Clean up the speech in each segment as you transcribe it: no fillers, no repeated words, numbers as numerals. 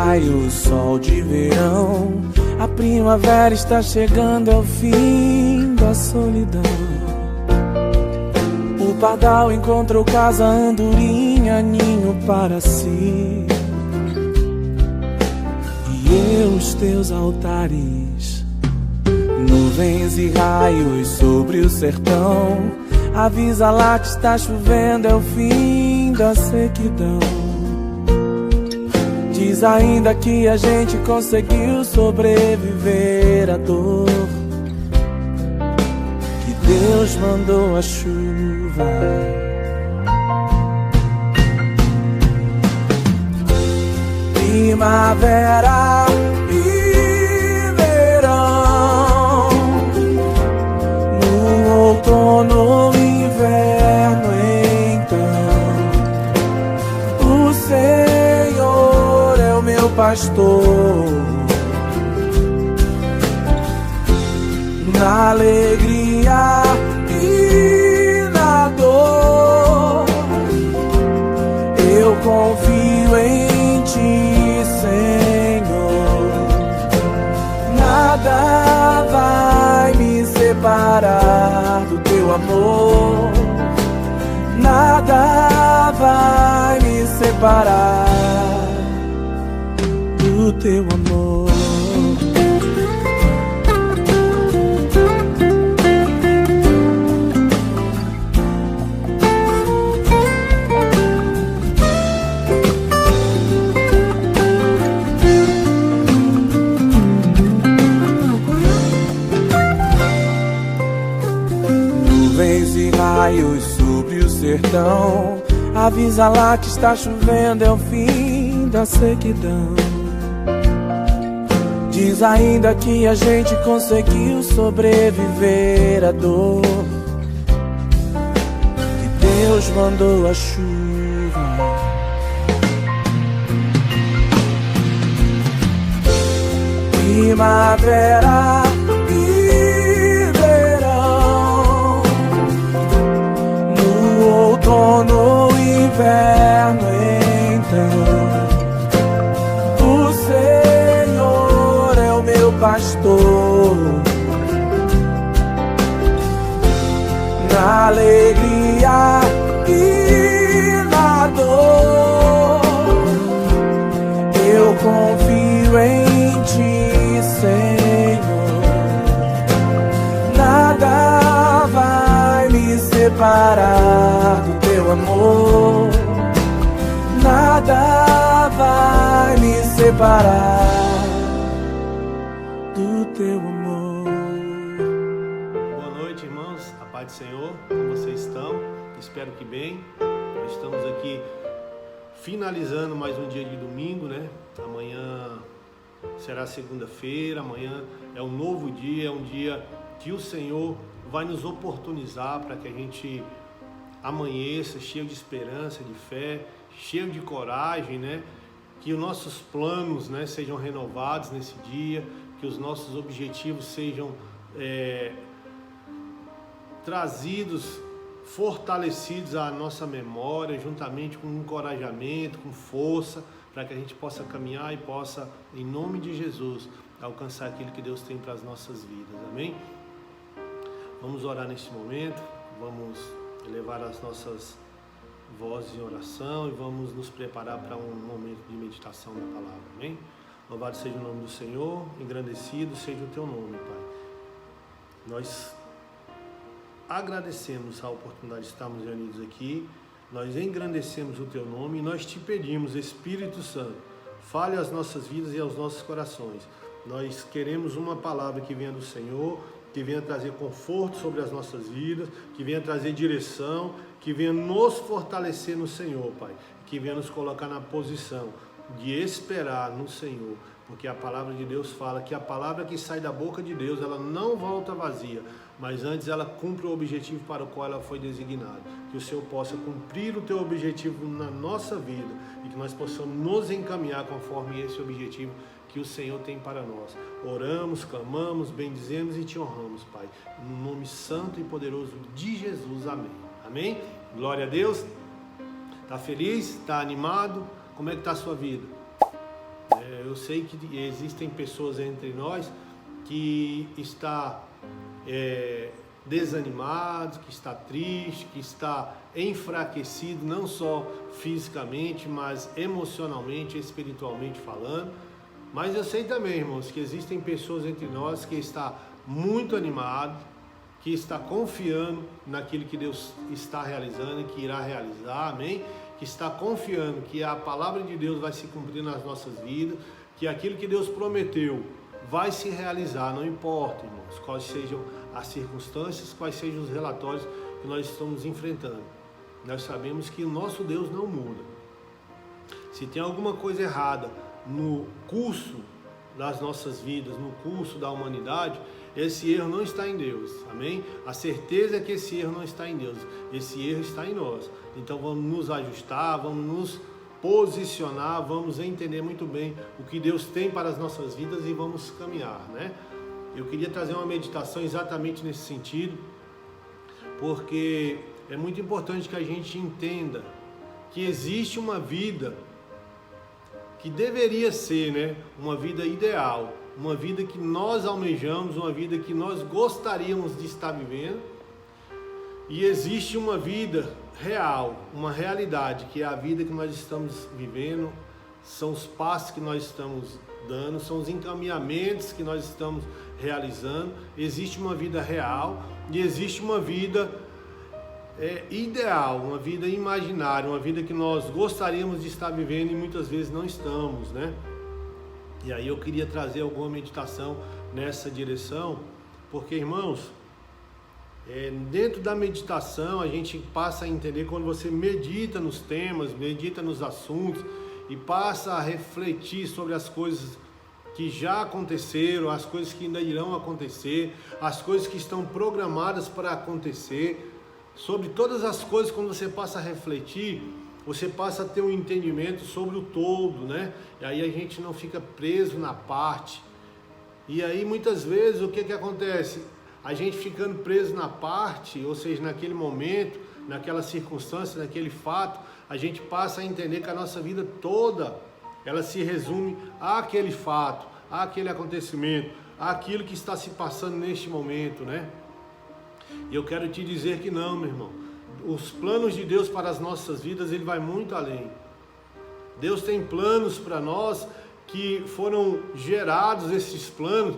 raio, sol de verão. A primavera está chegando, é o fim da solidão. O pardal encontrou casa, andorinha, ninho para si. E eu, os teus altares, nuvens e raios sobre o sertão. Avisa lá que está chovendo, é o fim da sequidão. Diz ainda que a gente conseguiu sobreviver à dor, que Deus mandou a chuva. Primavera e verão, no outono e inverno, então o Senhor é o meu pastor. Na alegria e na dor, eu confio em ti, Senhor. Nada vai me separar do teu amor. Nada vai me separar do teu amor. Nuvens e raios sobre o sertão. Avisa lá que está chovendo, é o fim da sequidão. Diz ainda que a gente conseguiu sobreviver à dor, que Deus mandou a chuva. Primavera e verão, no outono e inverno, então o Senhor é o meu pastor. Na alegria e na dor, eu confio em ti, Senhor. Nada vai me separar do teu amor. Nada vai me separar do teu amor. Boa noite, irmãos. A paz do Senhor. Como vocês estão? Espero que bem. Nós estamos aqui finalizando mais um dia de domingo, né? Amanhã será segunda-feira. Amanhã é um novo dia, é um dia que o Senhor vai nos oportunizar para que a gente amanheça cheio de esperança, de fé, cheio de coragem, né? Que os nossos planos, né, sejam renovados nesse dia, que os nossos objetivos sejam trazidos, fortalecidos à nossa memória, juntamente com encorajamento, com força, para que a gente possa caminhar e possa, em nome de Jesus, alcançar aquilo que Deus tem para as nossas vidas. Amém? Vamos orar neste momento, vamos elevar as nossas vozes em oração e vamos nos preparar para um momento de meditação da palavra. Amém? Louvado seja o nome do Senhor, engrandecido seja o teu nome, Pai. Nós agradecemos a oportunidade de estarmos reunidos aqui, nós engrandecemos o teu nome e nós te pedimos, Espírito Santo, fale às nossas vidas e aos nossos corações. Nós queremos uma palavra que venha do Senhor, que venha trazer conforto sobre as nossas vidas, que venha trazer direção, que venha nos fortalecer no Senhor, Pai, que venha nos colocar na posição de esperar no Senhor, porque a palavra de Deus fala que a palavra que sai da boca de Deus, ela não volta vazia, mas antes ela cumpre o objetivo para o qual ela foi designada. Que o Senhor possa cumprir o teu objetivo na nossa vida e que nós possamos nos encaminhar conforme esse objetivo que o Senhor tem para nós. Oramos, clamamos, bendizemos e te honramos, Pai. No nome santo e poderoso de Jesus. Amém. Amém? Glória a Deus. Está feliz? Está animado? Como é que está a sua vida? Eu sei que existem pessoas entre nós que está desanimado, que está triste, que está enfraquecido, não só fisicamente, mas emocionalmente, espiritualmente falando. Mas eu sei também, irmãos, que existem pessoas entre nós que está muito animado, que está confiando naquilo que Deus está realizando e que irá realizar, amém? Que está confiando que a palavra de Deus vai se cumprir nas nossas vidas, que aquilo que Deus prometeu vai se realizar, não importa, irmãos, quais sejam as circunstâncias, quais sejam os relatórios que nós estamos enfrentando. Nós sabemos que o nosso Deus não muda. Se tem alguma coisa errada no curso das nossas vidas, no curso da humanidade, esse erro não está em Deus, amém? A certeza é que esse erro não está em Deus, esse erro está em nós. Então vamos nos ajustar, vamos nos posicionar, vamos entender muito bem o que Deus tem para as nossas vidas e vamos caminhar, né? Eu queria trazer uma meditação exatamente nesse sentido, porque é muito importante que a gente entenda que existe uma vida que deveria ser, né, uma vida ideal, uma vida que nós almejamos, uma vida que nós gostaríamos de estar vivendo, e existe uma vida real, uma realidade, que é a vida que nós estamos vivendo, são os passos que nós estamos dando, são os encaminhamentos que nós estamos realizando. Existe uma vida real e existe uma vida ideal, uma vida imaginária, uma vida que nós gostaríamos de estar vivendo e muitas vezes não estamos, né? E aí eu queria trazer alguma meditação nessa direção, porque, irmãos, dentro da meditação a gente passa a entender, quando você medita nos temas, medita nos assuntos e passa a refletir sobre as coisas que já aconteceram, as coisas que ainda irão acontecer, as coisas que estão programadas para acontecer, sobre todas as coisas. Quando você passa a refletir, você passa a ter um entendimento sobre o todo, né? E aí a gente não fica preso na parte. E aí muitas vezes o que acontece? A gente ficando preso na parte, ou seja, naquele momento, naquela circunstância, naquele fato, a gente passa a entender que a nossa vida toda, ela se resume àquele fato, àquele acontecimento, àquilo que está se passando neste momento, né? E eu quero te dizer que não, meu irmão. Os planos de Deus para as nossas vidas, ele vai muito além. Deus tem planos para nós que foram gerados, esses planos,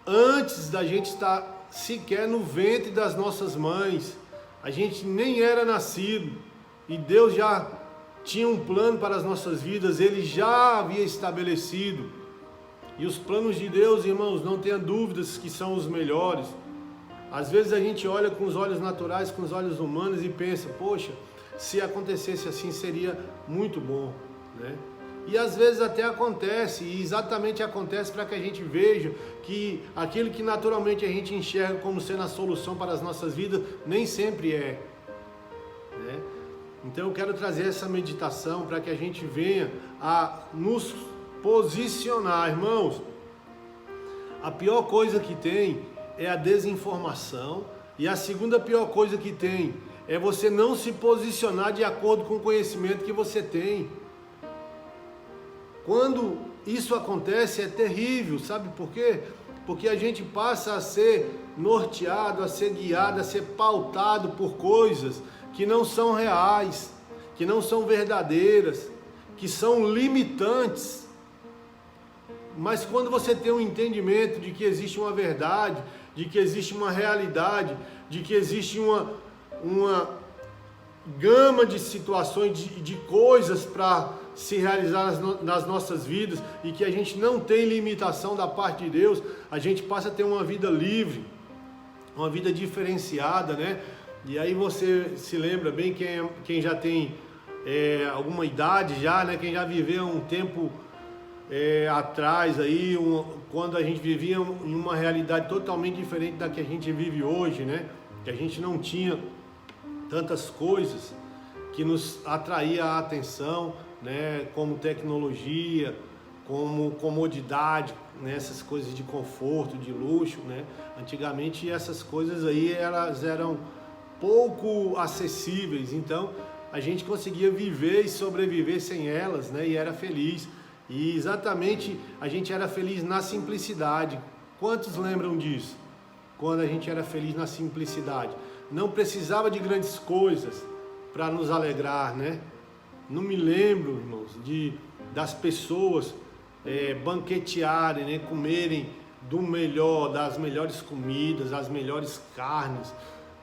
antes da gente estar sequer no ventre das nossas mães. A gente nem era nascido e Deus já tinha um plano para as nossas vidas, ele já havia estabelecido. E os planos de Deus, irmãos, não tenha dúvidas que são os melhores. Às vezes a gente olha com os olhos naturais, com os olhos humanos e pensa, poxa, se acontecesse assim seria muito bom, né? E às vezes até acontece, e exatamente acontece para que a gente veja que aquilo que naturalmente a gente enxerga como sendo a solução para as nossas vidas, nem sempre é, né? Então eu quero trazer essa meditação para que a gente venha a nos posicionar, irmãos. A pior coisa que tem é a desinformação, e a segunda pior coisa que tem é você não se posicionar de acordo com o conhecimento que você tem. Quando isso acontece é terrível, sabe por quê? Porque a gente passa a ser norteado, a ser guiado, a ser pautado por coisas que não são reais, que não são verdadeiras, que são limitantes. Mas quando você tem um entendimento de que existe uma verdade, de que existe uma realidade, de que existe uma gama de situações, de coisas para se realizar nas nossas vidas, e que a gente não tem limitação da parte de Deus, a gente passa a ter uma vida livre, uma vida diferenciada, né? E aí você se lembra bem, quem já tem alguma idade já, né? Quem já viveu um tempo atrás aí, quando a gente vivia em uma realidade totalmente diferente da que a gente vive hoje, né? Que a gente não tinha tantas coisas que nos atraía a atenção, né? Como tecnologia, como comodidade, né? Essas coisas de conforto, de luxo, né? Antigamente essas coisas aí elas eram pouco acessíveis, então a gente conseguia viver e sobreviver sem elas, né? E era feliz. E exatamente a gente era feliz na simplicidade. Quantos lembram disso? Quando a gente era feliz na simplicidade. Não precisava de grandes coisas para nos alegrar, né? Não me lembro, irmãos, das pessoas banquetearem, né? Comerem do melhor, das melhores comidas, as melhores carnes,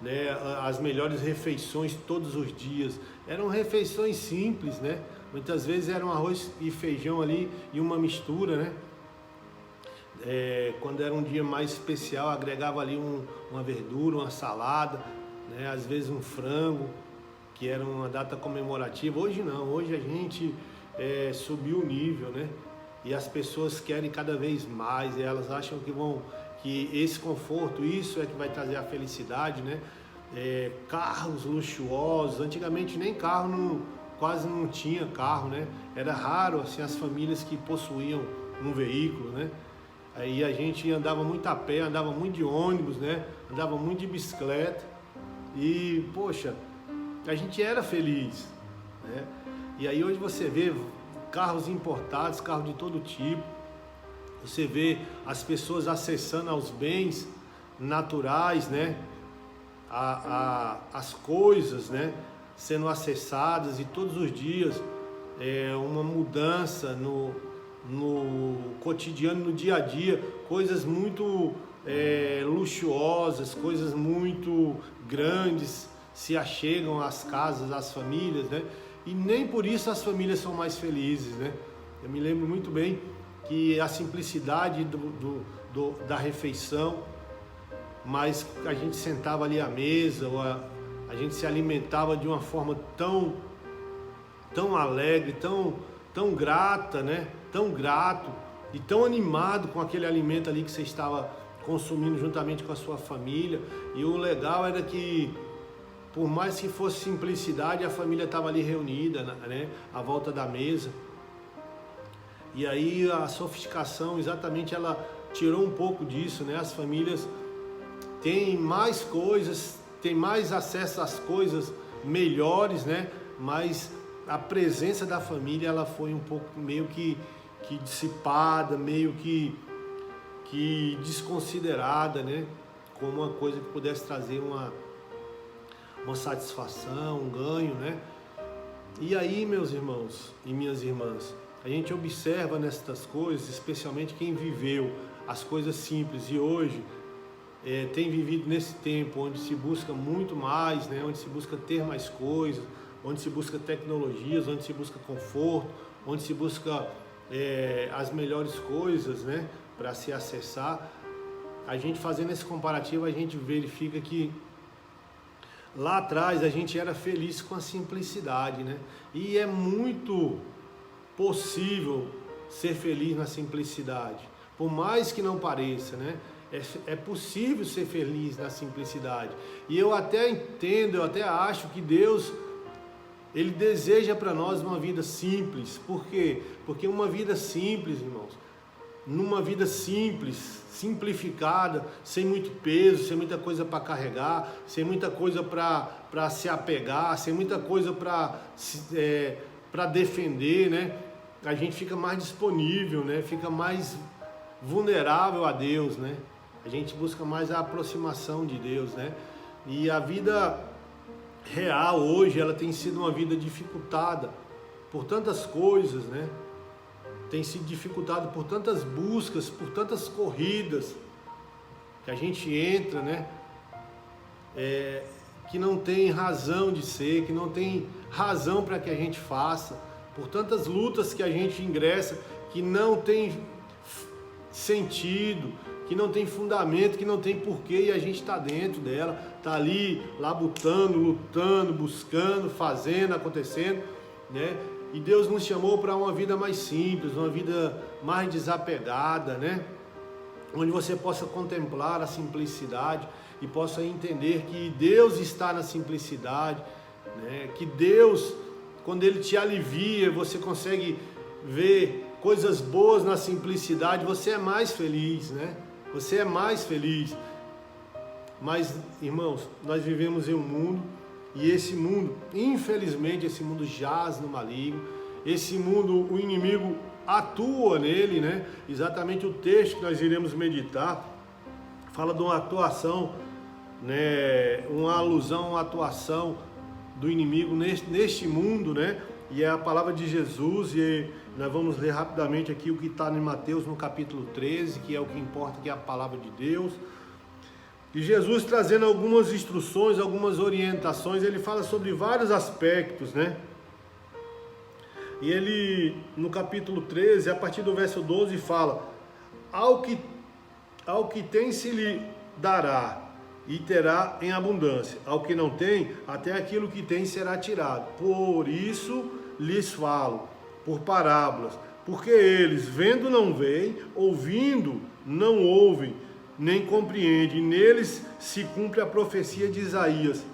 né? As melhores refeições todos os dias. Eram refeições simples, né? Muitas vezes era um arroz e feijão ali e uma mistura, né? Quando era um dia mais especial, agregava ali uma verdura, uma salada, né? Às vezes um frango, que era uma data comemorativa. Hoje não, hoje a gente subiu o nível, né? E as pessoas querem cada vez mais, e elas acham que esse conforto, isso é que vai trazer a felicidade, né? Carros luxuosos, antigamente nem carro quase não tinha carro, né? Era raro assim as famílias que possuíam um veículo, né? Aí a gente andava muito a pé, andava muito de ônibus, né? Andava muito de bicicleta e, poxa, a gente era feliz, né? E aí hoje você vê carros importados, carros de todo tipo, você vê as pessoas acessando aos bens naturais, né? As coisas, né? Sendo acessadas, e todos os dias uma mudança no cotidiano, no dia a dia, coisas muito luxuosas, coisas muito grandes se achegam às casas, às famílias, né? E nem por isso as famílias são mais felizes, né? Eu me lembro muito bem que a simplicidade da refeição, mas a gente sentava ali à mesa, ou a gente se alimentava de uma forma tão alegre, tão grata, né? Tão grato e tão animado com aquele alimento ali que você estava consumindo juntamente com a sua família. E o legal era que, por mais que fosse simplicidade, a família estava ali reunida, né? À volta da mesa. E aí a sofisticação, exatamente, ela tirou um pouco disso, né? As famílias têm mais coisas, têm mais acesso às coisas melhores, né? Mas a presença da família, ela foi um pouco meio que dissipada, meio que desconsiderada, né? Como uma coisa que pudesse trazer uma satisfação, um ganho, né? E aí, meus irmãos e minhas irmãs, a gente observa nestas coisas, especialmente quem viveu as coisas simples e hoje tem vivido nesse tempo onde se busca muito mais, né? Onde se busca ter mais coisas, onde se busca tecnologias, onde se busca conforto, onde se busca as melhores coisas, né? Para se acessar. A gente fazendo esse comparativo, a gente verifica que lá atrás a gente era feliz com a simplicidade, né? E é muito possível ser feliz na simplicidade, por mais que não pareça, né? É possível ser feliz na simplicidade. E eu até entendo, eu até acho que Deus, Ele deseja para nós uma vida simples. Por quê? Porque uma vida simples, irmãos, numa vida simples, simplificada, sem muito peso, sem muita coisa para carregar, sem muita coisa para se apegar, sem muita coisa para defender, né? A gente fica mais disponível, né? Fica mais vulnerável a Deus, né? A gente busca mais a aproximação de Deus, né? E a vida real hoje, ela tem sido uma vida dificultada por tantas coisas, né? Tem sido dificultada por tantas buscas, por tantas corridas que a gente entra, né? Que não tem razão de ser, que não tem razão para que a gente faça, por tantas lutas que a gente ingressa, que não tem sentido, que não tem fundamento, que não tem porquê, e a gente está dentro dela, está ali, labutando, lutando, buscando, fazendo, acontecendo, né? E Deus nos chamou para uma vida mais simples, uma vida mais desapegada, né? Onde você possa contemplar a simplicidade e possa entender que Deus está na simplicidade, né? Que Deus, quando Ele te alivia, você consegue ver coisas boas na simplicidade, você é mais feliz, né? Você é mais feliz. Mas, irmãos, nós vivemos em um mundo, e esse mundo, infelizmente, esse mundo jaz no maligno. Esse mundo, o inimigo atua nele, né? Exatamente o texto que nós iremos meditar fala de uma atuação, né? Uma alusão, uma atuação do inimigo neste mundo, né? E é a palavra de Jesus, e nós vamos ler rapidamente aqui o que está em Mateus no capítulo 13, que é o que importa, que é a palavra de Deus. E Jesus trazendo algumas instruções, algumas orientações, ele fala sobre vários aspectos, né? E ele, no capítulo 13, a partir do verso 12, fala: ao que tem se lhe dará, e terá em abundância. Ao que não tem, até aquilo que tem será tirado. Por isso lhes falo, por parábolas, porque eles, vendo não veem, ouvindo não ouvem, nem compreendem. Neles se cumpre a profecia de Isaías: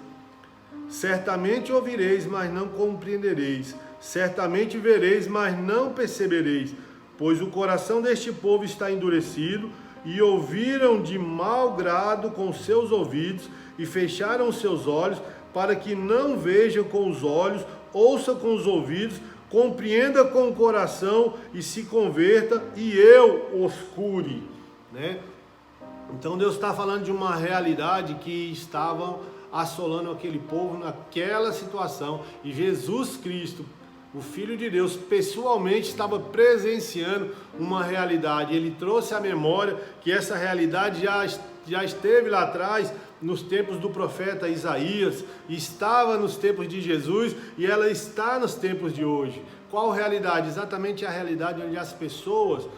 certamente ouvireis, mas não compreendereis. Certamente vereis, mas não percebereis. Pois o coração deste povo está endurecido, e ouviram de mau grado com seus ouvidos, e fecharam seus olhos, para que não vejam com os olhos, ouçam com os ouvidos, compreenda com o coração, e se converta, e eu os cure, né? Então Deus está falando de uma realidade que estavam assolando aquele povo naquela situação, e Jesus Cristo, o Filho de Deus, pessoalmente estava presenciando uma realidade. Ele trouxe à memória que essa realidade já esteve lá atrás, nos tempos do profeta Isaías, estava nos tempos de Jesus, e ela está nos tempos de hoje. Qual realidade? Exatamente a realidade onde as pessoas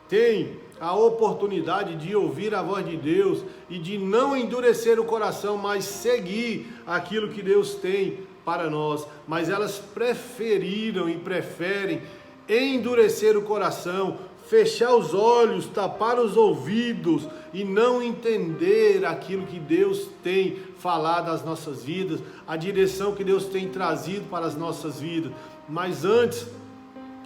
têm a oportunidade de ouvir a voz de Deus e de não endurecer o coração, mas seguir aquilo que Deus tem para nós. Mas elas preferiram e preferem endurecer o coração, fechar os olhos, tapar os ouvidos e não entender aquilo que Deus tem falado às nossas vidas, a direção que Deus tem trazido para as nossas vidas. Mas antes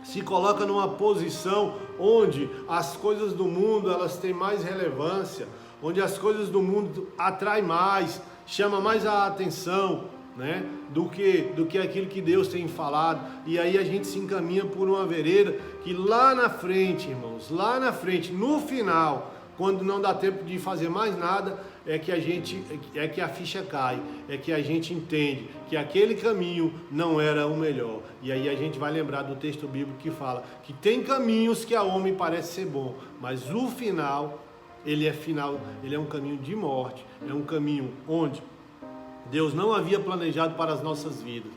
se coloca numa posição onde as coisas do mundo elas têm mais relevância, onde as coisas do mundo atraem mais, chama mais a atenção, né, do que aquilo que Deus tem falado. E aí a gente se encaminha por uma vereda que lá na frente, irmãos, lá na frente, no final, quando não dá tempo de fazer mais nada, é que a ficha cai, é que a gente entende que aquele caminho não era o melhor. E aí a gente vai lembrar do texto bíblico que fala que tem caminhos que a homem parece ser bom, mas o final, ele é um caminho de morte, é um caminho onde Deus não havia planejado para as nossas vidas.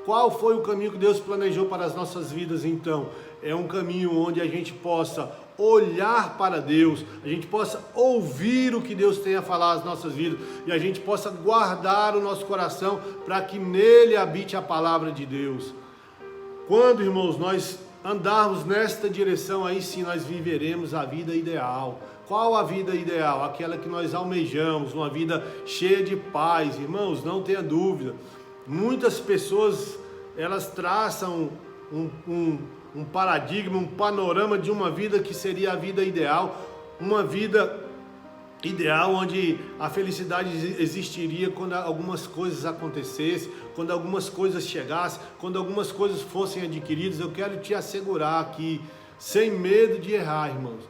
Qual foi o caminho que Deus planejou para as nossas vidas então? É um caminho onde a gente possa olhar para Deus, a gente possa ouvir o que Deus tem a falar às nossas vidas, e a gente possa guardar o nosso coração para que nele habite a palavra de Deus. Quando, irmãos, nós andarmos nesta direção, aí sim nós viveremos a vida ideal. Qual a vida ideal? Aquela que nós almejamos, uma vida cheia de paz. Irmãos, não tenha dúvida. Muitas pessoas, elas traçam um paradigma, um panorama de uma vida que seria a vida ideal. Uma vida ideal onde a felicidade existiria quando algumas coisas acontecessem, quando algumas coisas chegassem, quando algumas coisas fossem adquiridas. Eu quero te assegurar aqui, sem medo de errar, irmãos,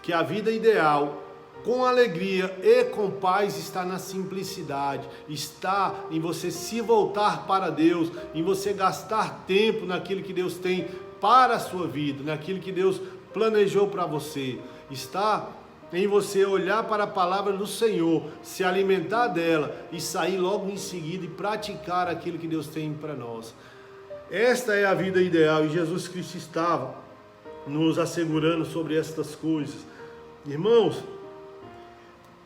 que a vida ideal, com alegria e com paz, está na simplicidade, está em você se voltar para Deus, em você gastar tempo naquilo que Deus tem para a sua vida, naquilo que Deus planejou para você. Está em você olhar para a palavra do Senhor, se alimentar dela e sair logo em seguida e praticar aquilo que Deus tem para nós. Esta é a vida ideal, e Jesus Cristo estava nos assegurando sobre estas coisas. Irmãos,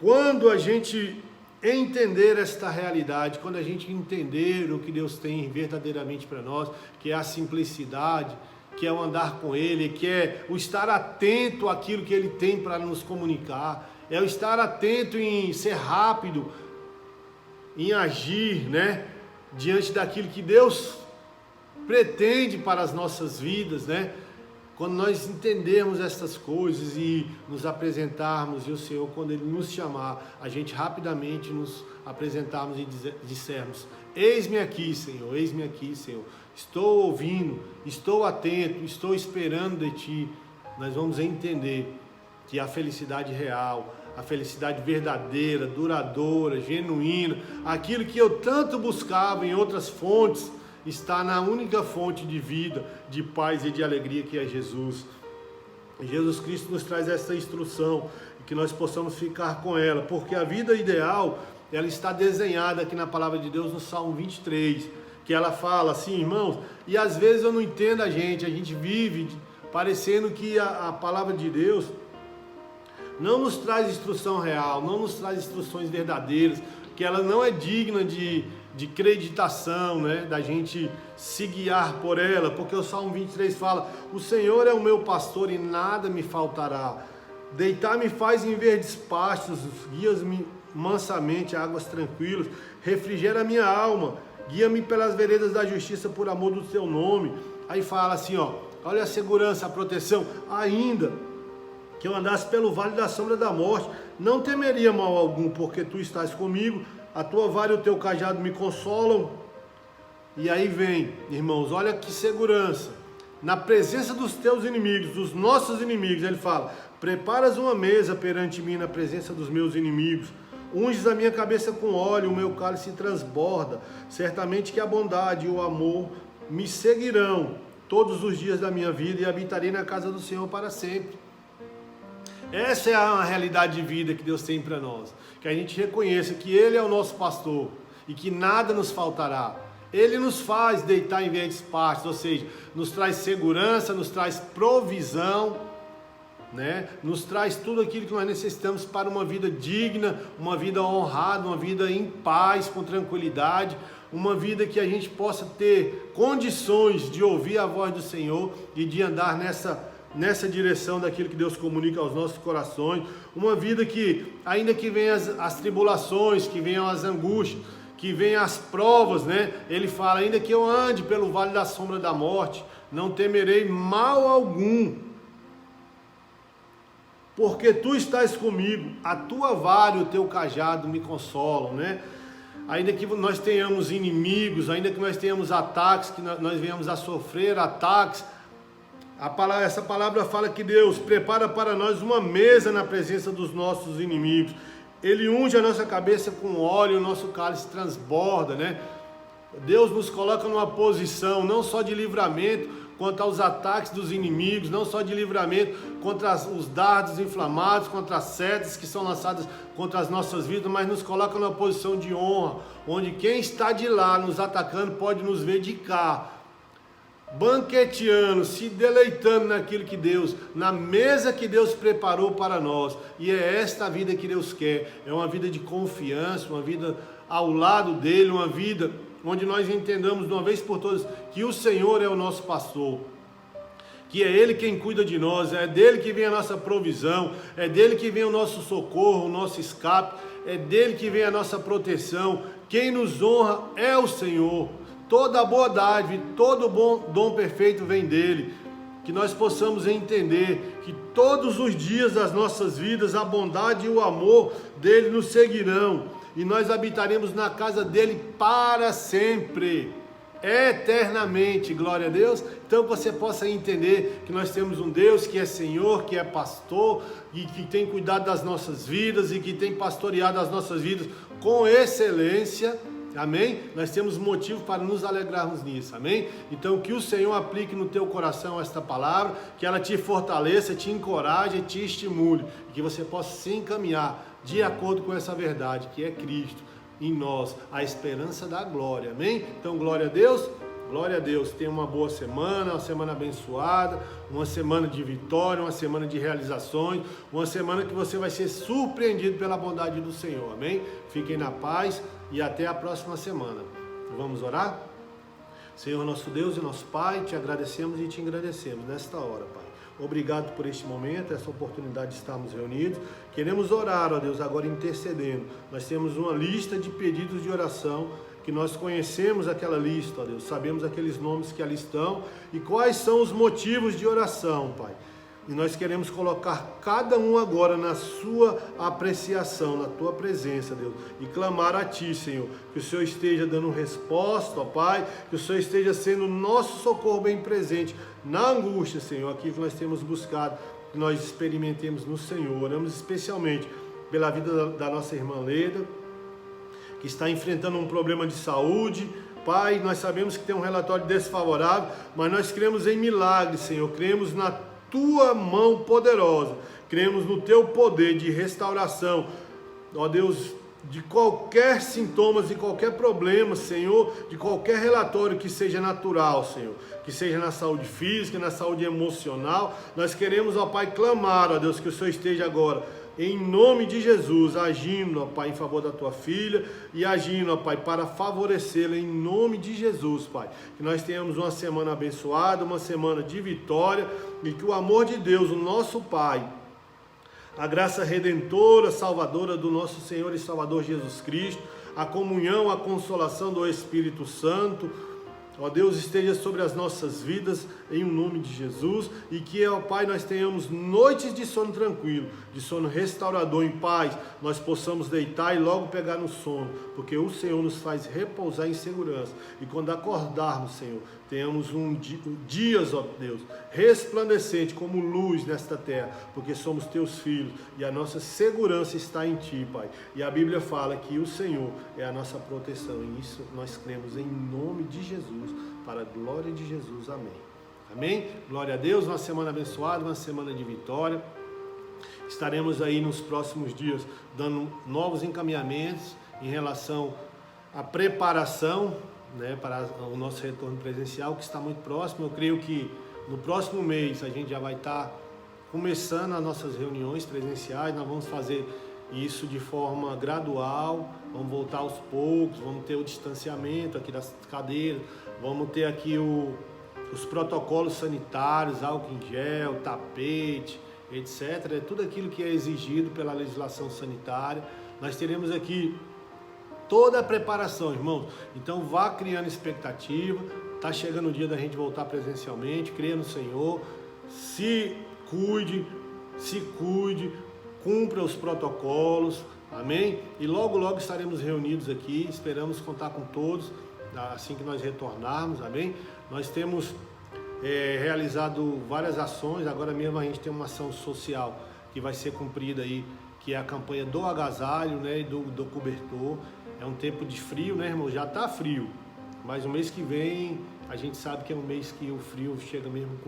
quando a gente entender esta realidade, quando a gente entender o que Deus tem verdadeiramente para nós, que é a simplicidade, que é o andar com Ele, que é o estar atento àquilo que Ele tem para nos comunicar, é o estar atento em ser rápido, em agir, né, diante daquilo que Deus pretende para as nossas vidas, né? Quando nós entendermos estas coisas e nos apresentarmos, e o Senhor, quando Ele nos chamar, a gente rapidamente nos apresentarmos e dissermos: eis-me aqui, Senhor, estou ouvindo, estou atento, estou esperando de Ti, nós vamos entender que a felicidade real, a felicidade verdadeira, duradoura, genuína, aquilo que eu tanto buscava em outras fontes, está na única fonte de vida, de paz e de alegria que é Jesus. Jesus Cristo nos traz essa instrução, que nós possamos ficar com ela, porque a vida ideal, ela está desenhada aqui na palavra de Deus no Salmo 23, que ela fala assim, irmãos, e às vezes eu não entendo a gente vive parecendo que a palavra de Deus não nos traz instrução real, não nos traz instruções verdadeiras, que ela não é digna de creditação, né? Da gente se guiar por ela, porque o Salmo 23 fala, o Senhor é o meu pastor e nada me faltará, deitar-me faz em verdes pastos, guias-me mansamente a águas tranquilas, refrigera a minha alma, guia-me pelas veredas da justiça por amor do teu nome. Aí fala assim, ó, olha a segurança, a proteção, ainda que eu andasse pelo vale da sombra da morte, não temeria mal algum, porque tu estás comigo, a tua vara e o teu cajado me consolam. E aí vem, irmãos, olha que segurança, na presença dos teus inimigos, dos nossos inimigos, ele fala, preparas uma mesa perante mim na presença dos meus inimigos, unges a minha cabeça com óleo, o meu cálice transborda, certamente que a bondade e o amor me seguirão todos os dias da minha vida e habitarei na casa do Senhor para sempre. Essa é a realidade de vida que Deus tem para nós, que a gente reconheça que Ele é o nosso pastor e que nada nos faltará. Ele nos faz deitar em verdes pastos, ou seja, nos traz segurança, nos traz provisão, né? Nos traz tudo aquilo que nós necessitamos para uma vida digna, uma vida honrada, uma vida em paz, com tranquilidade, uma vida que a gente possa ter condições de ouvir a voz do Senhor e de andar nessa direção daquilo que Deus comunica aos nossos corações, uma vida que, ainda que venham as tribulações, que venham as angústias, que venham as provas, né? Ele fala, ainda que eu ande pelo vale da sombra da morte, não temerei mal algum, porque tu estás comigo, a tua vara e o teu cajado me consolam, né? Ainda que nós tenhamos inimigos, ainda que nós tenhamos ataques, que nós venhamos a sofrer ataques, essa palavra fala que Deus prepara para nós uma mesa na presença dos nossos inimigos. Ele unge a nossa cabeça com óleo, o nosso cálice transborda, né? Deus nos coloca numa posição não só de livramento quanto aos ataques dos inimigos, não só de livramento contra os dardos inflamados, contra as setas que são lançadas contra as nossas vidas, mas nos coloca numa posição de honra, onde quem está de lá nos atacando pode nos ver de cá, banqueteando, se deleitando naquilo que Deus, na mesa que Deus preparou para nós. E é esta a vida que Deus quer, é uma vida de confiança, uma vida ao lado dele, uma vida onde nós entendamos de uma vez por todas que o Senhor é o nosso pastor, que é Ele quem cuida de nós, é dele que vem a nossa provisão, é dele que vem o nosso socorro, o nosso escape, é dele que vem a nossa proteção. Quem nos honra é o Senhor. Toda a boa dádiva, todo bom dom perfeito vem dele. Que nós possamos entender que todos os dias das nossas vidas a bondade e o amor dele nos seguirão. E nós habitaremos na casa dele para sempre, eternamente, glória a Deus. Então que você possa entender que nós temos um Deus que é Senhor, que é pastor, e que tem cuidado das nossas vidas, e que tem pastoreado as nossas vidas com excelência. Amém? Nós temos motivo para nos alegrarmos nisso, amém? Então que o Senhor aplique no teu coração esta palavra, que ela te fortaleça, te encoraje, te estimule, e que você possa se encaminhar de acordo com essa verdade, que é Cristo em nós, a esperança da glória, amém? Então glória a Deus, glória a Deus. Tenha uma boa semana, uma semana abençoada, uma semana de vitória, uma semana de realizações, uma semana que você vai ser surpreendido pela bondade do Senhor, amém? Fiquem na paz e até a próxima semana. Vamos orar? Senhor nosso Deus e nosso Pai, te agradecemos e te engrandecemos nesta hora, Pai. Obrigado por este momento, essa oportunidade de estarmos reunidos. Queremos orar, ó Deus, agora intercedendo. Nós temos uma lista de pedidos de oração, que nós conhecemos aquela lista, ó Deus. Sabemos aqueles nomes que ali estão e quais são os motivos de oração, Pai. E nós queremos colocar cada um agora na sua apreciação, na tua presença, Deus. E clamar a Ti, Senhor, que o Senhor esteja dando resposta, ó Pai, que o Senhor esteja sendo o nosso socorro bem presente na angústia, Senhor, aquilo que nós temos buscado, que nós experimentemos no Senhor. Oramos especialmente pela vida da nossa irmã Leda, que está enfrentando um problema de saúde. Pai, nós sabemos que tem um relatório desfavorável, mas nós cremos em milagres, Senhor, cremos na Tua mão poderosa, cremos no Teu poder de restauração, ó Deus, de qualquer sintomas, de qualquer problema, Senhor, de qualquer relatório que seja natural, Senhor, que seja na saúde física, na saúde emocional. Nós queremos, ó Pai, clamar, ó Deus, que o Senhor esteja agora, em nome de Jesus, agindo, ó Pai, em favor da Tua filha e agindo, ó Pai, para favorecê-la em nome de Jesus, Pai. Que nós tenhamos uma semana abençoada, uma semana de vitória e que o amor de Deus, o nosso Pai, a graça redentora, salvadora do nosso Senhor e Salvador Jesus Cristo, a comunhão, a consolação do Espírito Santo, ó Deus, esteja sobre as nossas vidas em nome de Jesus e que, ó Pai, nós tenhamos noites de sono tranquilo, de sono restaurador, em paz, nós possamos deitar e logo pegar no sono, porque o Senhor nos faz repousar em segurança e quando acordarmos, Senhor, tenhamos dias, ó Deus, resplandecente como luz nesta terra, porque somos Teus filhos e a nossa segurança está em Ti, Pai. E a Bíblia fala que o Senhor é a nossa proteção e isso nós cremos em nome de Jesus, para a glória de Jesus. Amém. Amém? Glória a Deus, uma semana abençoada, uma semana de vitória. Estaremos aí nos próximos dias dando novos encaminhamentos em relação à preparação, né, para o nosso retorno presencial, que está muito próximo. Eu creio que no próximo mês a gente já vai estar começando as nossas reuniões presenciais. Nós vamos fazer isso de forma gradual, vamos voltar aos poucos, vamos ter o distanciamento aqui das cadeiras, vamos ter aqui os protocolos sanitários, álcool em gel, tapete, etc. É tudo aquilo que é exigido pela legislação sanitária. Nós teremos aqui toda a preparação, irmãos. Então vá criando expectativa. Está chegando o dia da gente voltar presencialmente. Creia no Senhor. Se cuide, cumpra os protocolos. Amém? E logo, logo estaremos reunidos aqui. Esperamos contar com todos assim que nós retornarmos. Amém? Nós temos realizado várias ações. Agora mesmo a gente tem uma ação social que vai ser cumprida aí, que é a campanha do agasalho, né, e do cobertor. É um tempo de frio, né, irmão? Já está frio, mas o mês que vem a gente sabe que é um mês que o frio chega mesmo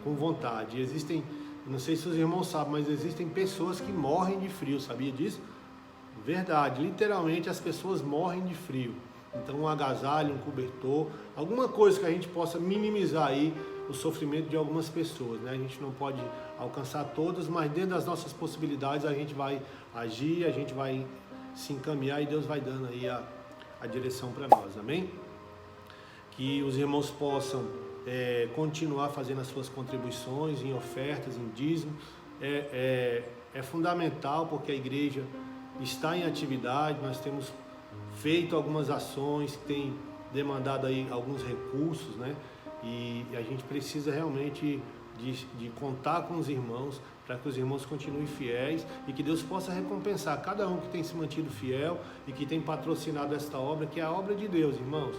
com vontade. Existem, não sei se os irmãos sabem, mas existem pessoas que morrem de frio, sabia disso? Verdade, literalmente as pessoas morrem de frio. Então um agasalho, um cobertor, alguma coisa que a gente possa minimizar aí o sofrimento de algumas pessoas, né? A gente não pode alcançar todas, mas dentro das nossas possibilidades a gente vai agir, a gente vai se encaminhar e Deus vai dando aí a direção para nós, amém? Que os irmãos possam continuar fazendo as suas contribuições em ofertas, em dízimo. É fundamental, porque a igreja está em atividade. Nós temos feito algumas ações que têm demandado aí alguns recursos, né? E a gente precisa realmente de contar com os irmãos, para que os irmãos continuem fiéis e que Deus possa recompensar cada um que tem se mantido fiel e que tem patrocinado esta obra, que é a obra de Deus, irmãos.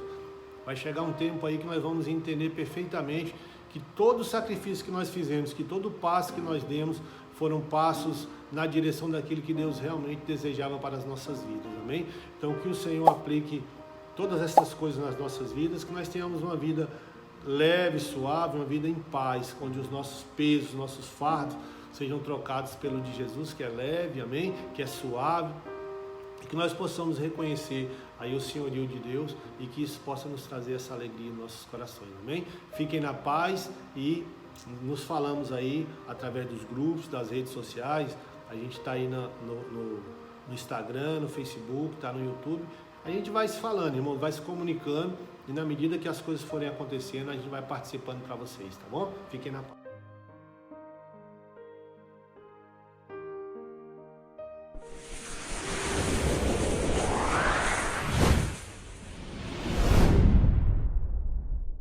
Vai chegar um tempo aí que nós vamos entender perfeitamente que todo o sacrifício que nós fizemos, que todo passo que nós demos, foram passos na direção daquilo que Deus realmente desejava para as nossas vidas, amém? Então que o Senhor aplique todas essas coisas nas nossas vidas, que nós tenhamos uma vida leve, suave, uma vida em paz, onde os nossos pesos, nossos fardos sejam trocados pelo de Jesus, que é leve, amém? Que é suave, e que nós possamos reconhecer aí o senhorio de Deus e que isso possa nos trazer essa alegria em nossos corações, amém? Fiquem na paz e nos falamos aí através dos grupos, das redes sociais. A gente está aí no Instagram, no Facebook, está no YouTube. A gente vai se falando, irmão, vai se comunicando e na medida que as coisas forem acontecendo, a gente vai participando para vocês, tá bom? Fiquem na paz.